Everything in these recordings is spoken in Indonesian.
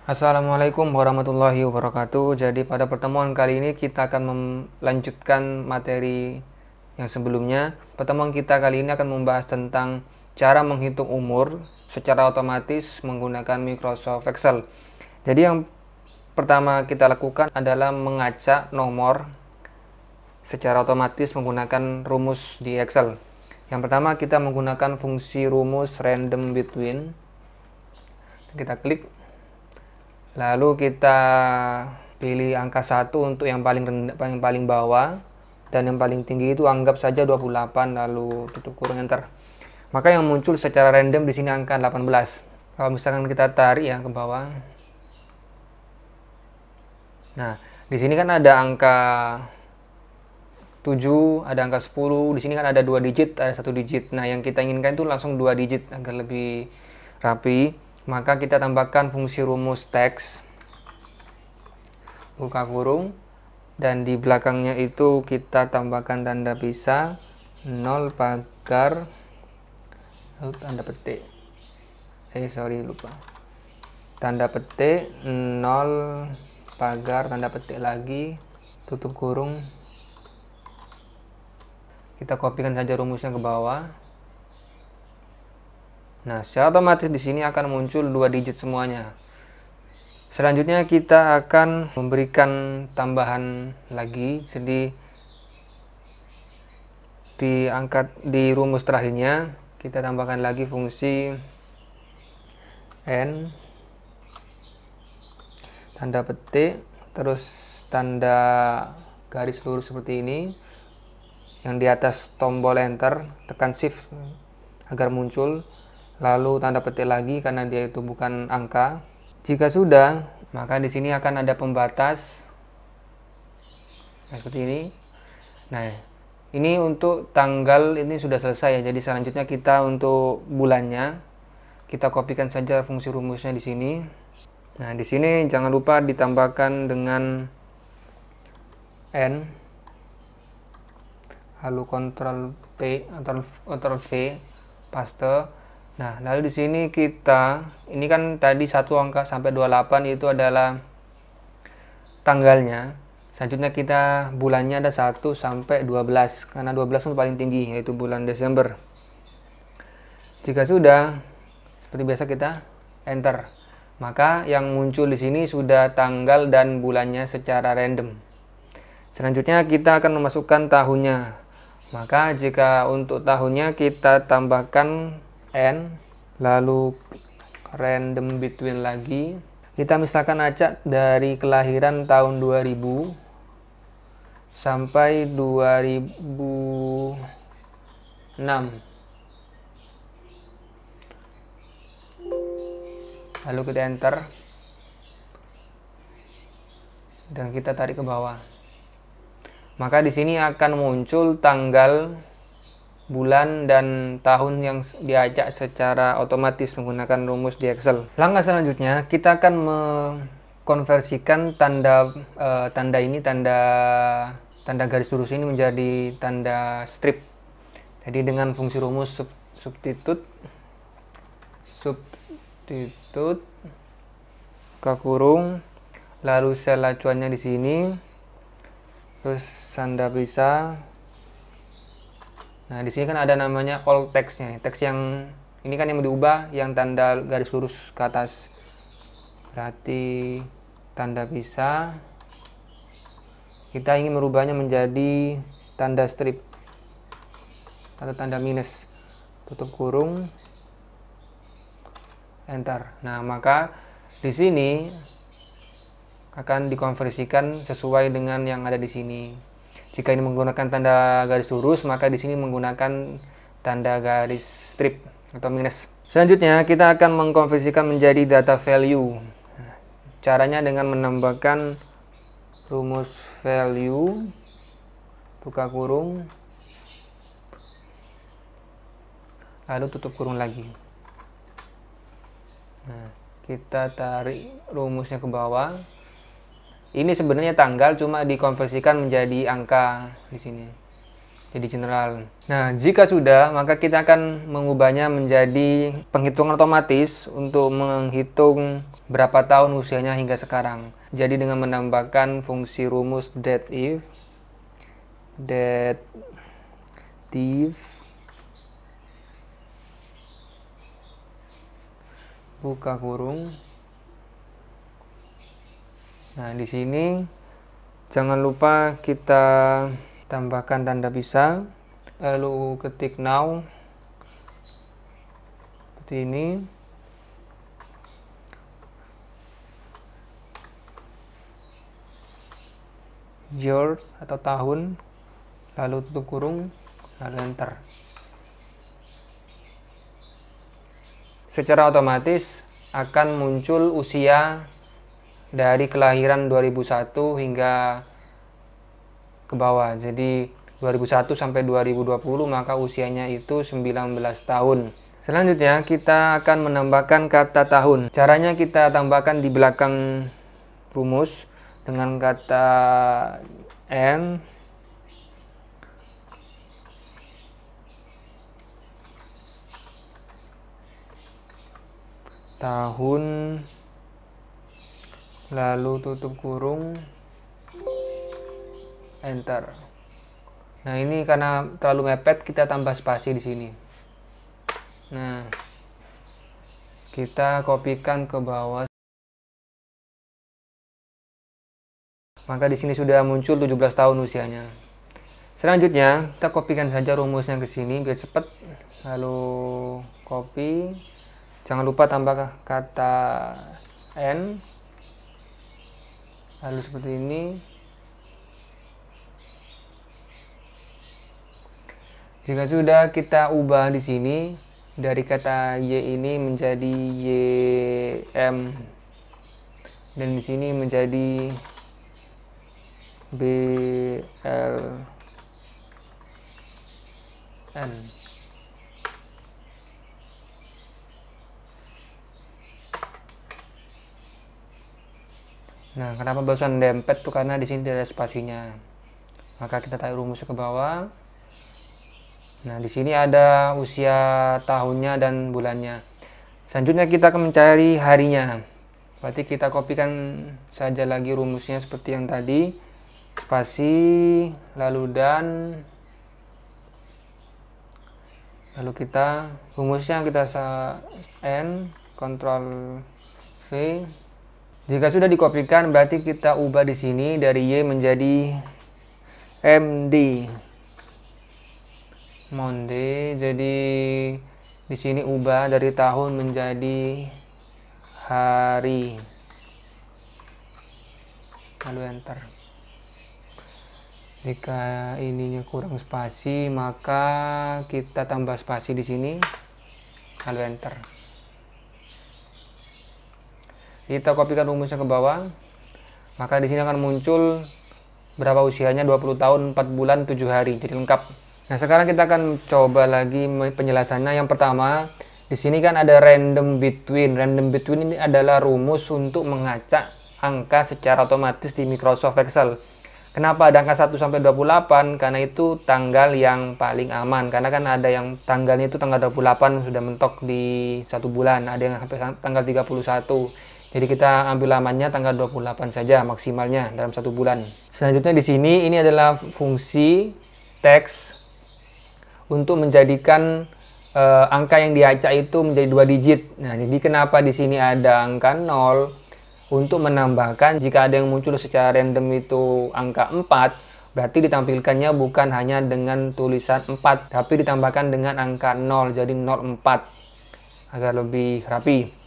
Assalamualaikum warahmatullahi wabarakatuh. Jadi pada pertemuan kali ini kita akan melanjutkan materi yang sebelumnya. Pertemuan kita kali ini akan membahas tentang cara menghitung umur secara otomatis menggunakan Microsoft Excel. Jadi yang pertama kita lakukan adalah mengacak nomor secara otomatis menggunakan rumus di Excel. Yang pertama kita menggunakan fungsi rumus random between. Kita klik. Lalu kita pilih angka 1 untuk yang paling rendah, yang paling bawah, dan yang paling tinggi itu anggap saja 28, lalu tutup kurung enter. Maka yang muncul secara random di sini angka 18. Kalau misalkan kita tarik ya ke bawah. Nah, di sini kan ada angka 7, ada angka 10, di sini kan ada 2 digit, ada 1 digit. Nah, yang kita inginkan itu langsung 2 digit agar lebih rapi. Maka kita tambahkan fungsi rumus teks, buka kurung, dan di belakangnya itu kita tambahkan tanda pisah 0 pagar lalu tanda petik, lupa, tanda petik 0 pagar tanda petik lagi tutup kurung. Kita kopikan saja rumusnya ke bawah. Nah, secara otomatis di sini akan muncul 2 digit semuanya. Selanjutnya kita akan memberikan tambahan lagi, jadi di rumus terakhirnya kita tambahkan lagi fungsi n tanda petik terus tanda garis lurus seperti ini. Yang di atas tombol enter tekan shift agar muncul. Lalu tanda petik lagi karena dia itu bukan angka. Jika sudah, maka di sini akan ada pembatas seperti ini. Nah, ini untuk tanggal ini sudah selesai ya. Jadi selanjutnya kita untuk bulannya kita kopikan saja fungsi rumusnya di sini. Nah, di sini jangan lupa ditambahkan dengan n, lalu Ctrl P atau Ctrl V, paste. Nah, lalu di sini ini kan tadi satu angka sampai 28 itu adalah tanggalnya. Selanjutnya kita bulannya ada 1 sampai 12 karena 12 itu paling tinggi yaitu bulan Desember. Jika sudah, seperti biasa kita enter. Maka yang muncul di sini sudah tanggal dan bulannya secara random. Selanjutnya kita akan memasukkan tahunnya. Maka jika untuk tahunnya kita tambahkan n, lalu random between lagi. Kita misalkan acak dari kelahiran tahun 2000 sampai 2006. Lalu kita enter dan kita tarik ke bawah. Maka di sini akan muncul tanggal, bulan, dan tahun yang diacak secara otomatis menggunakan rumus di Excel. Langkah selanjutnya kita akan mengkonversikan tanda garis lurus ini menjadi tanda strip. Jadi dengan fungsi rumus substitute buka kurung, lalu sel acuannya di sini, terus tanda pisah. Nah, di sini kan ada namanya all text-nya. Teks yang ini kan yang diubah, yang tanda garis lurus ke atas. Berarti tanda pisah. Kita ingin merubahnya menjadi tanda strip atau tanda minus. Tutup kurung. Enter. Nah, maka di sini akan dikonversikan sesuai dengan yang ada di sini. Jika ini menggunakan tanda garis lurus, maka di sini menggunakan tanda garis strip atau minus. Selanjutnya kita akan mengkonversikan menjadi data value. Caranya dengan menambahkan rumus value, buka kurung, lalu tutup kurung lagi. Nah, kita tarik rumusnya ke bawah. Ini sebenarnya tanggal, cuma dikonversikan menjadi angka di sini. jadi general. Nah, jika sudah, maka kita akan mengubahnya menjadi penghitungan otomatis untuk menghitung berapa tahun usianya hingga sekarang. Jadi dengan menambahkan fungsi rumus dateIf buka kurung. Nah, di sini jangan lupa kita tambahkan tanda pisah, lalu ketik now seperti ini. Years atau tahun, lalu tutup kurung, lalu enter. Secara otomatis akan muncul usia dari kelahiran 2001 hingga ke bawah. Jadi 2001 sampai 2020 maka usianya itu 19 tahun. Selanjutnya kita akan menambahkan kata tahun. Caranya kita tambahkan di belakang rumus dengan kata N tahun, lalu tutup kurung, enter. Nah, ini karena terlalu mepet kita tambah spasi di sini. Nah, kita kopikan ke bawah. Maka di sini sudah muncul 17 tahun usianya. Selanjutnya, kita kopikan saja rumusnya ke sini biar cepat. Lalu copy. Jangan lupa tambah kata N. Lalu seperti ini. Jika sudah, kita ubah di sini dari kata Y ini menjadi YM, dan di sini menjadi BLN. Nah, kenapa barusan dempet tuh? Karena di sini tidak ada spasinya. Maka kita tarik rumusnya ke bawah. Nah, di sini ada usia tahunnya dan bulannya. Selanjutnya kita akan mencari harinya. Berarti kita kopikan saja lagi rumusnya seperti yang tadi. Spasi, lalu dan. Lalu kita rumusnya kita N, Ctrl V. Jika sudah dikopikan, berarti kita ubah di sini dari Y menjadi MD. Monday. Jadi di sini ubah dari tahun menjadi hari. Lalu enter. Jika ininya kurang spasi, maka kita tambah spasi di sini. Lalu enter. Kita kopikan rumusnya ke bawah. Maka di sini akan muncul berapa usianya, 20 tahun 4 bulan 7 hari. Jadi lengkap. Nah, sekarang kita akan coba lagi penjelasannya. Yang pertama, di sini kan ada random between. Random between ini adalah rumus untuk mengacak angka secara otomatis di Microsoft Excel. Kenapa ada angka 1 sampai 28? Karena itu tanggal yang paling aman. Karena kan ada yang tanggalnya itu tanggal 28 sudah mentok di 1 bulan. Ada yang sampai tanggal 31. Jadi kita ambil lamanya tanggal 28 saja maksimalnya dalam 1 bulan. Selanjutnya di sini ini adalah fungsi text untuk menjadikan angka yang diacak itu menjadi 2 digit. Nah, jadi kenapa di sini ada angka 0? Untuk menambahkan jika ada yang muncul secara random itu angka 4, berarti ditampilkannya bukan hanya dengan tulisan 4, tapi ditambahkan dengan angka 0, jadi 04 agar lebih rapi.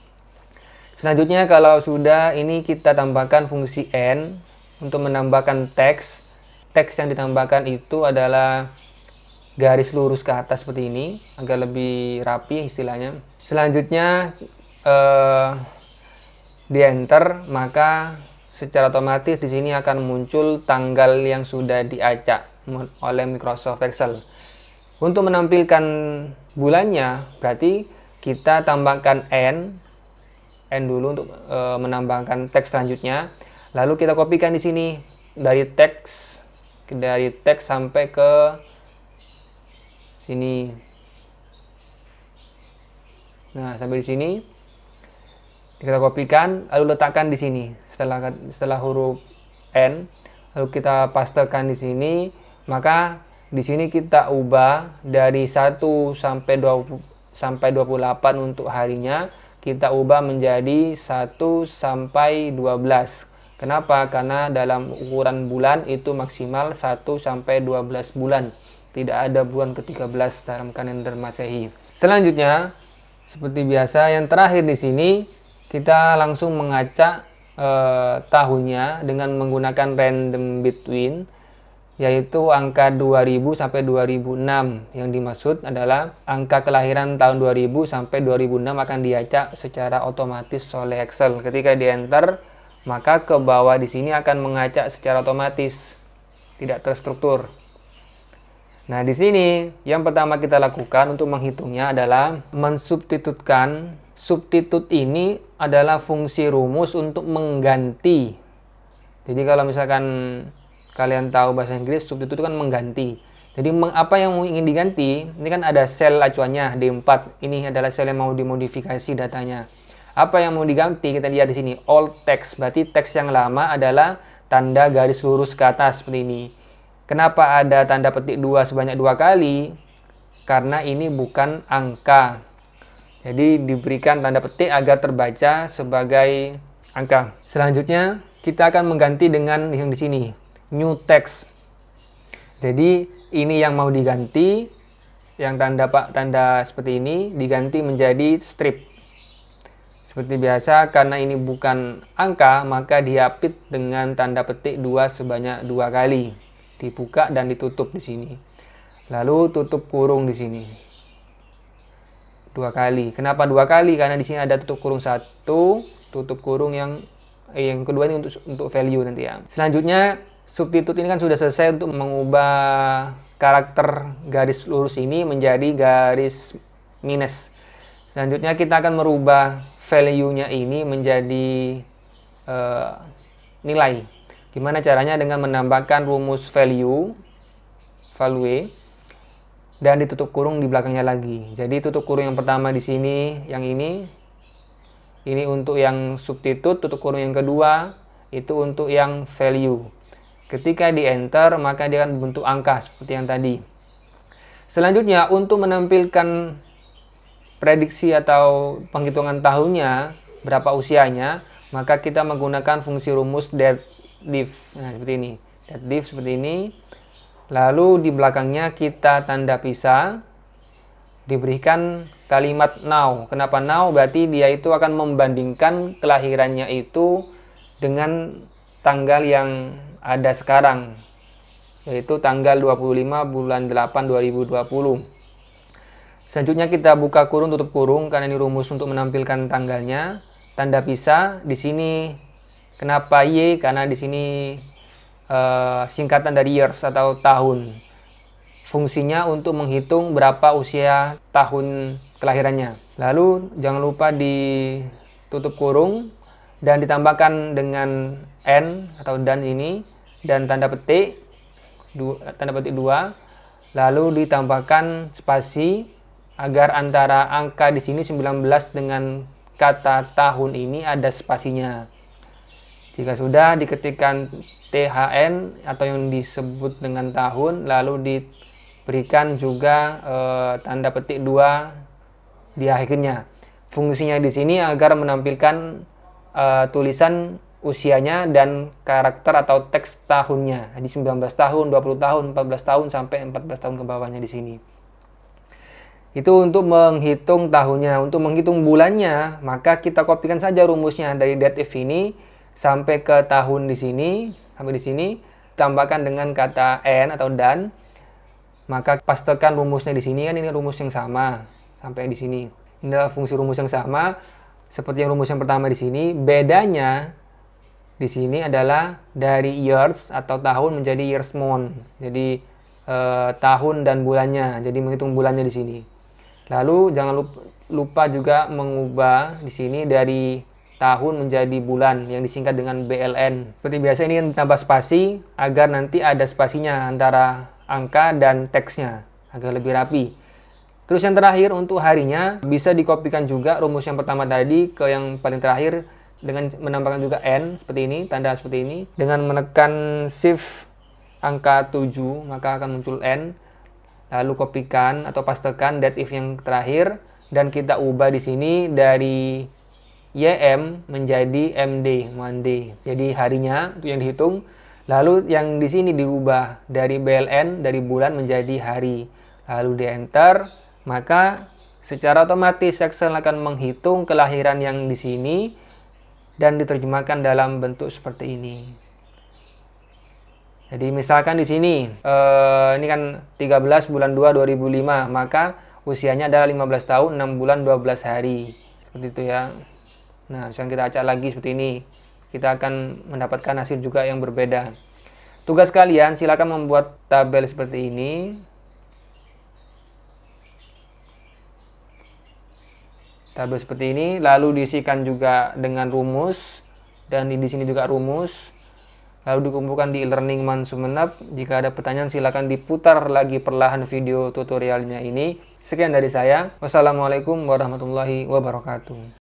Selanjutnya kalau sudah, ini kita tambahkan fungsi N untuk menambahkan teks. Teks yang ditambahkan itu adalah garis lurus ke atas seperti ini agar lebih rapi istilahnya. Selanjutnya di enter, maka secara otomatis di sini akan muncul tanggal yang sudah diacak oleh Microsoft Excel. Untuk menampilkan bulannya, berarti kita tambahkan N dulu untuk menambahkan teks selanjutnya. Lalu kita kopikan di sini dari teks sampai ke Sini. Nah, sampai di sini. Kita kopikan, lalu letakkan di sini. Setelah huruf N, lalu kita pastekan di sini, maka di sini kita ubah dari 1 sampai 28 untuk harinya, kita ubah menjadi 1 sampai 12. Kenapa? Karena dalam ukuran bulan itu maksimal 1 sampai 12 bulan. Tidak ada bulan ke-13 dalam kalender Masehi. Selanjutnya, seperti biasa, yang terakhir di sini kita langsung mengacak tahunnya dengan menggunakan random between, yaitu angka 2000 sampai 2006. Yang dimaksud adalah angka kelahiran tahun 2000 sampai 2006 akan diacak secara otomatis oleh Excel. Ketika di enter, maka ke bawah di sini akan mengacak secara otomatis, tidak terstruktur. Nah, di sini yang pertama kita lakukan untuk menghitungnya adalah mensubstitutkan. Substitut ini adalah fungsi rumus untuk mengganti. Jadi kalau misalkan kalian tahu bahasa Inggris, substitut itu kan mengganti. Jadi apa yang ingin diganti? Ini kan ada sel acuannya D4. Ini adalah sel yang mau dimodifikasi datanya. Apa yang mau diganti? Kita lihat di sini, all text. Berarti teks yang lama adalah tanda garis lurus ke atas seperti ini. Kenapa ada tanda petik 2 sebanyak 2 kali? Karena ini bukan angka. Jadi diberikan tanda petik agar terbaca sebagai angka. Selanjutnya kita akan mengganti dengan yang di sini, new text. Jadi ini yang mau diganti, yang tanda seperti ini diganti menjadi strip. Seperti biasa, karena ini bukan angka, maka diapit dengan tanda petik 2 sebanyak 2 kali. Dibuka dan ditutup di sini. Lalu tutup kurung di sini. 2 kali. Kenapa 2 kali? Karena di sini ada tutup kurung 1, tutup kurung yang kedua ini untuk value nanti ya. Selanjutnya, substitut ini kan sudah selesai untuk mengubah karakter garis lurus ini menjadi garis minus. Selanjutnya kita akan merubah value-nya ini menjadi nilai. Gimana caranya? Dengan menambahkan rumus value dan ditutup kurung di belakangnya lagi. Jadi tutup kurung yang pertama di sini, yang ini untuk yang substitut, tutup kurung yang kedua itu untuk yang value. Ketika di enter, maka dia akan bentuk angka seperti yang tadi. Selanjutnya, untuk menampilkan prediksi atau penghitungan tahunnya, berapa usianya, maka kita menggunakan fungsi rumus DATEDIF. Nah, seperti ini. DATEDIF seperti ini. Lalu di belakangnya kita tanda pisah, diberikan kalimat now. Kenapa now? Berarti dia itu akan membandingkan kelahirannya itu dengan tanggal yang ada sekarang, yaitu tanggal 25 bulan 8 2020. Selanjutnya kita buka kurung, tutup kurung, karena ini rumus untuk menampilkan tanggalnya. Tanda pisah di sini. Kenapa Y? Karena di sini singkatan dari years atau tahun. Fungsinya untuk menghitung berapa usia tahun kelahirannya. Lalu jangan lupa ditutup kurung dan ditambahkan dengan N atau dan ini dan tanda petik 2, lalu ditambahkan spasi agar antara angka di sini 19 dengan kata tahun ini ada spasinya. Jika sudah, diketikkan THN atau yang disebut dengan tahun, lalu diberikan juga tanda petik 2 di akhirnya. Fungsinya di sini agar menampilkan tulisan usianya dan karakter atau teks tahunnya. Jadi 19 tahun, 20 tahun, 14 tahun sampai 14 tahun ke bawahnya di sini. Itu untuk menghitung tahunnya. Untuk menghitung bulannya, maka kita kopikan saja rumusnya dari DATEDIF ini sampai ke tahun di sini, sampai di sini, tambahkan dengan kata N atau dan, maka pastekan rumusnya di sini. Kan ini rumus yang sama sampai di sini. Ini adalah fungsi rumus yang sama seperti yang rumus yang pertama di sini. Bedanya di sini adalah dari years atau tahun menjadi years month. Jadi tahun dan bulannya. Jadi menghitung bulannya di sini. Lalu jangan lupa juga mengubah di sini dari tahun menjadi bulan yang disingkat dengan BLN. Seperti biasa ini tambah spasi agar nanti ada spasinya antara angka dan teksnya. agar lebih rapi. Terus yang terakhir untuk harinya bisa dikopikan juga rumus yang pertama tadi ke yang paling terakhir dengan menambahkan juga N seperti ini, tanda seperti ini. Dengan menekan shift angka 7 maka akan muncul N. Lalu kopikan atau pastekan that if yang terakhir dan kita ubah di sini dari YM menjadi MD, Monday. Jadi harinya itu yang dihitung. Lalu yang di sini dirubah dari BLN dari bulan menjadi hari. Lalu di enter, maka secara otomatis Excel akan menghitung kelahiran yang di sini dan diterjemahkan dalam bentuk seperti ini. Jadi misalkan di sini ini kan 13 bulan 2 2005, maka usianya adalah 15 tahun 6 bulan 12 hari. Seperti itu ya. Nah, misalkan kita acak lagi seperti ini, kita akan mendapatkan hasil juga yang berbeda. Tugas kalian silakan membuat tabel seperti ini. Tabel seperti ini, lalu diisikan juga dengan rumus, dan di sini juga rumus. Lalu dikumpulkan di e-learning Man Sumeneb. Jika ada pertanyaan silakan diputar lagi perlahan video tutorialnya ini. Sekian dari saya. Wassalamualaikum warahmatullahi wabarakatuh.